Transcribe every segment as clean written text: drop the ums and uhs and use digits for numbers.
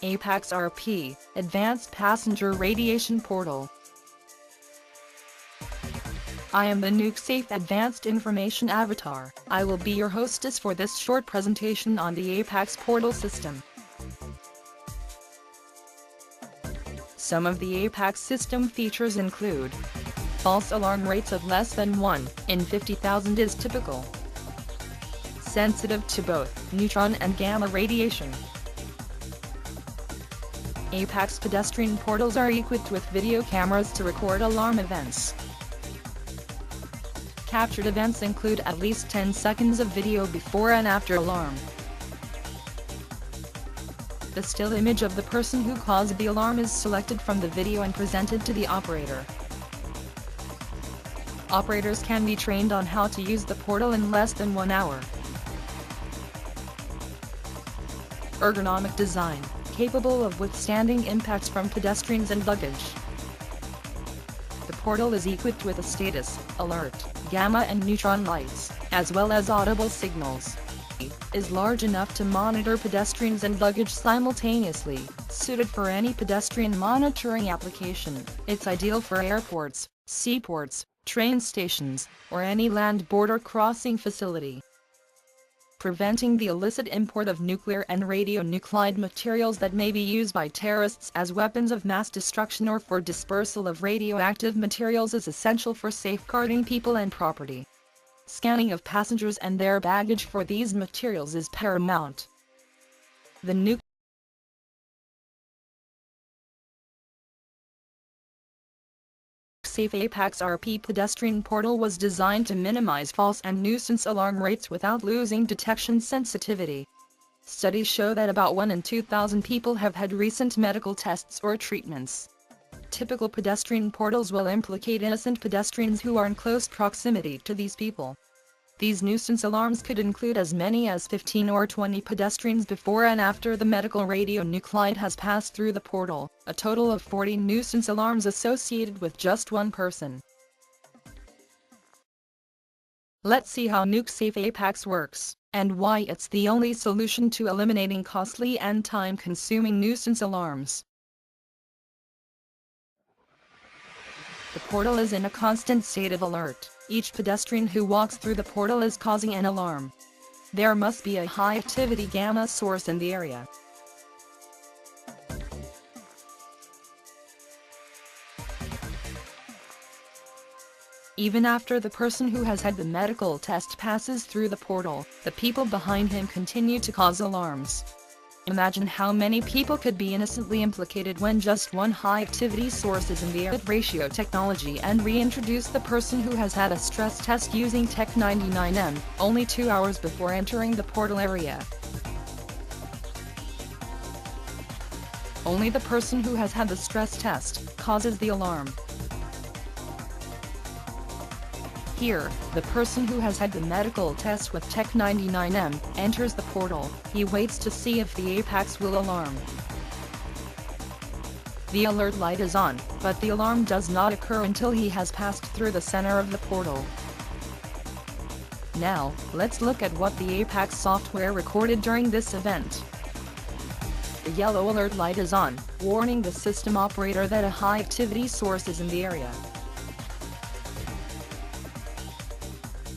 APAX RP, Advanced Passenger Radiation Portal. I am the NUCSAFE Advanced Information Avatar. I will be your hostess for this short presentation on the APAX portal system. Some of the APAX system features include: false alarm rates of less than 1 in 50,000 is typical. Sensitive to both neutron and gamma radiation. APAX pedestrian portals are equipped with video cameras to record alarm events. Captured events include at least 10 seconds of video before and after alarm. The still image of the person who caused the alarm is selected from the video and presented to the operator. Operators can be trained on how to use the portal in less than 1 hour. Ergonomic design, capable of withstanding impacts from pedestrians and luggage. The portal is equipped with a status, alert, gamma and neutron lights, as well as audible signals. It is large enough to monitor pedestrians and luggage simultaneously, suited for any pedestrian monitoring application. It's ideal for airports, seaports, train stations, or any land border crossing facility. Preventing the illicit import of nuclear and radionuclide materials that may be used by terrorists as weapons of mass destruction or for dispersal of radioactive materials is essential for safeguarding people and property. Scanning of passengers and their baggage for these materials is paramount. The NUCSAFE APAX RP pedestrian portal was designed to minimize false and nuisance alarm rates without losing detection sensitivity. Studies show that about 1 in 2,000 people have had recent medical tests or treatments. Typical pedestrian portals will implicate innocent pedestrians who are in close proximity to these people. These nuisance alarms could include as many as 15 or 20 pedestrians before and after the medical radionuclide has passed through the portal, a total of 40 nuisance alarms associated with just one person. Let's see how NUCSAFE APAX works, and why it's the only solution to eliminating costly and time-consuming nuisance alarms. The portal is in a constant state of alert. Each pedestrian who walks through the portal is causing an alarm. There must be a high-activity gamma source in the area. Even after the person who has had the medical test passes through the portal, the people behind him continue to cause alarms. Imagine how many people could be innocently implicated when just one high-activity source is in the air. Ratio technology and reintroduce the person who has had a stress test using Tech 99M, only 2 hours before entering the portal area. Only the person who has had the stress test causes the alarm. Here, the person who has had the medical test with Tech 99M enters the portal. He waits to see if the APAX will alarm. The alert light is on, but the alarm does not occur until he has passed through the center of the portal. Now, let's look at what the APAX software recorded during this event. The yellow alert light is on, warning the system operator that a high-activity source is in the area.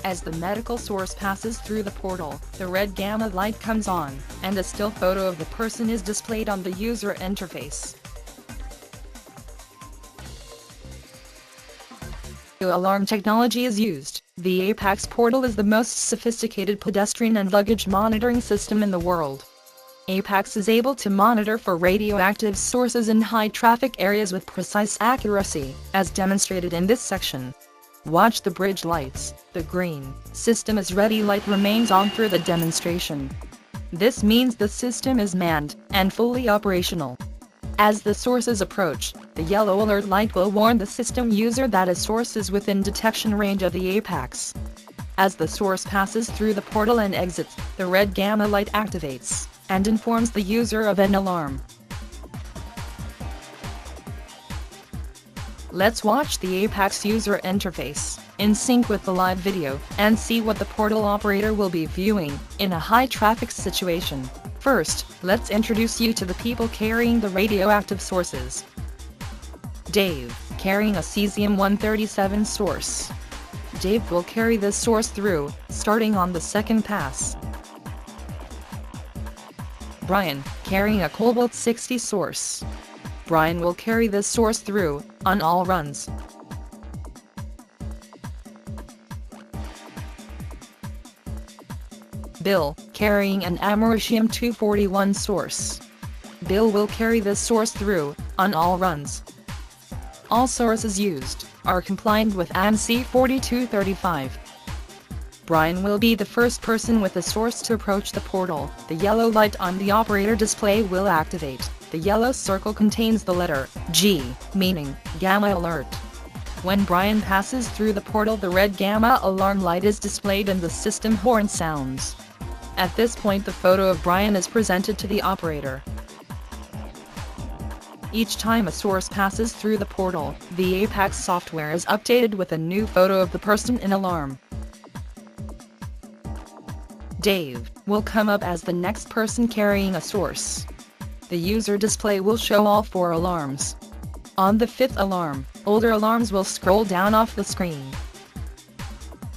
As the medical source passes through the portal, the red gamma light comes on, and a still photo of the person is displayed on the user interface. Alarm technology is used. The APAX portal is the most sophisticated pedestrian and luggage monitoring system in the world. APAX is able to monitor for radioactive sources in high-traffic areas with precise accuracy, as demonstrated in this section. Watch the bridge lights. The green system is ready light remains on through the demonstration. This means the system is manned and fully operational. As the sources approach, the yellow alert light will warn the system user that a source is within detection range of the APAX. As the source passes through the portal and exits, the red gamma light activates and informs the user of an alarm. Let's watch the APAX user interface, in sync with the live video, and see what the portal operator will be viewing in a high-traffic situation. First, let's introduce you to the people carrying the radioactive sources. Dave, carrying a cesium-137 source. Dave will carry this source through, starting on the second pass. Brian, carrying a cobalt-60 source. Brian will carry this source through, on all runs. Bill, carrying an americium-241 source. Bill will carry this source through, on all runs. All sources used are compliant with ANSI 4235. Brian will be the first person with the source to approach the portal. The yellow light on the operator display will activate. The yellow circle contains the letter G, meaning Gamma Alert. When Brian passes through the portal, the red Gamma alarm light is displayed and the system horn sounds. At this point, the photo of Brian is presented to the operator. Each time a source passes through the portal, the Apex software is updated with a new photo of the person in alarm. Dave will come up as the next person carrying a source. The user display will show all 4 alarms. On the 5th alarm, older alarms will scroll down off the screen.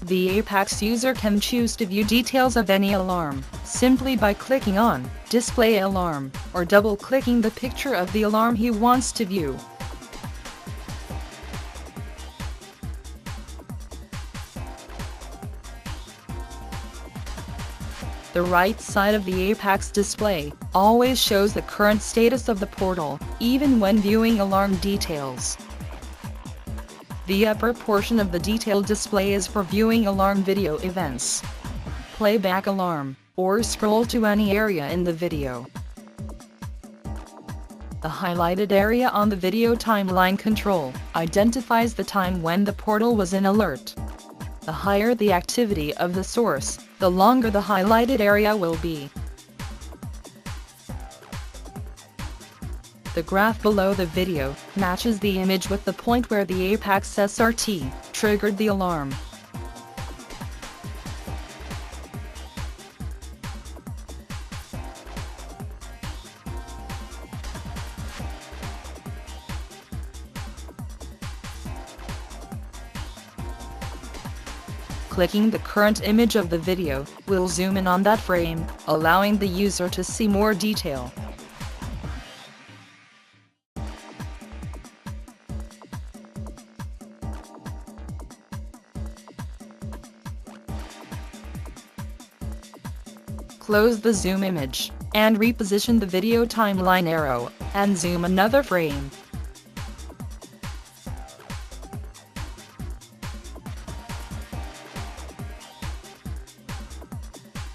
The Apex user can choose to view details of any alarm, simply by clicking on Display Alarm, or double-clicking the picture of the alarm he wants to view. The right side of the Apex display always shows the current status of the portal, even when viewing alarm details. The upper portion of the detailed display is for viewing alarm video events. Playback alarm, or scroll to any area in the video. The highlighted area on the video timeline control identifies the time when the portal was in alert. The higher the activity of the source, the longer the highlighted area will be. The graph below the video matches the image with the point where the Apex SRT triggered the alarm. Clicking the current image of the video will zoom in on that frame, allowing the user to see more detail. Close the zoom image, and reposition the video timeline arrow, and zoom another frame.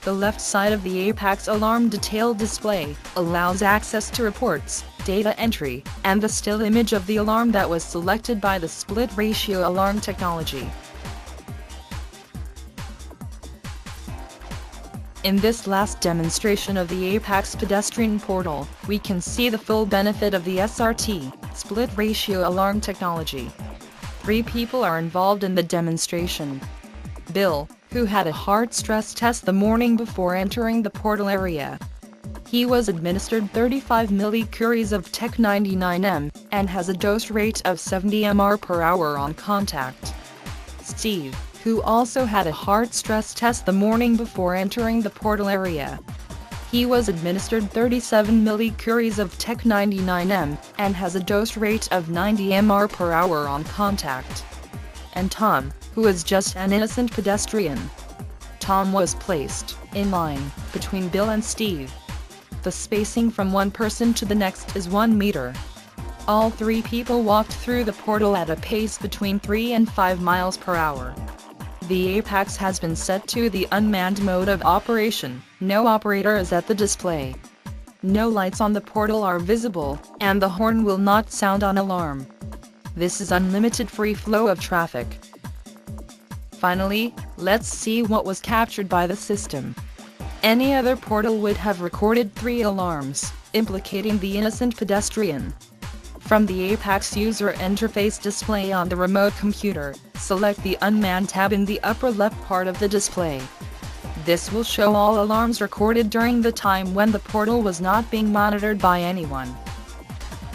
The left side of the Apex alarm detail display allows access to reports, data entry, and the still image of the alarm that was selected by the split ratio alarm technology. In this last demonstration of the Apex pedestrian portal, we can see the full benefit of the SRT, split ratio alarm technology. 3 people are involved in the demonstration. Bill, who had a heart stress test the morning before entering the portal area. He was administered 35 millicuries of Tech-99m, and has a dose rate of 70 mR per hour on contact. Steve, who also had a heart stress test the morning before entering the portal area. He was administered 37 millicuries of Tech-99m, and has a dose rate of 90 mR per hour on contact. And Tom, who is just an innocent pedestrian. Tom was placed in line between Bill and Steve. The spacing from one person to the next is 1 meter. All 3 people walked through the portal at a pace between 3 and 5 miles per hour. The Apex has been set to the unmanned mode of operation. No operator is at the display. No lights on the portal are visible, and the horn will not sound on alarm. This is unlimited free flow of traffic. Finally, let's see what was captured by the system. Any other portal would have recorded 3 alarms, implicating the innocent pedestrian. From the Apex user interface display on the remote computer, select the Unmanned tab in the upper left part of the display. This will show all alarms recorded during the time when the portal was not being monitored by anyone.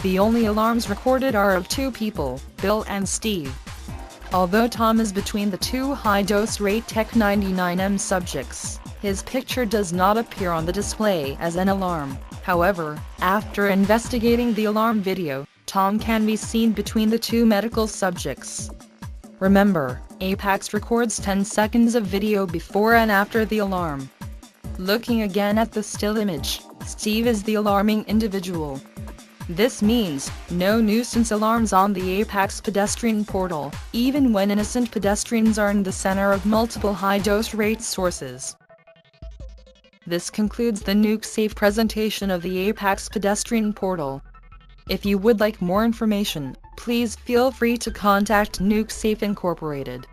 The only alarms recorded are of two people, Bill and Steve. Although Tom is between the two high-dose rate Tech 99M subjects, his picture does not appear on the display as an alarm. However, after investigating the alarm video, Tom can be seen between the two medical subjects. Remember, Apex records 10 seconds of video before and after the alarm. Looking again at the still image, Steve is the alarming individual. This means, no nuisance alarms on the Apex pedestrian portal, even when innocent pedestrians are in the center of multiple high-dose rate sources. This concludes the NUCSAFE presentation of the Apex pedestrian portal. If you would like more information, please feel free to contact NUCSAFE Incorporated.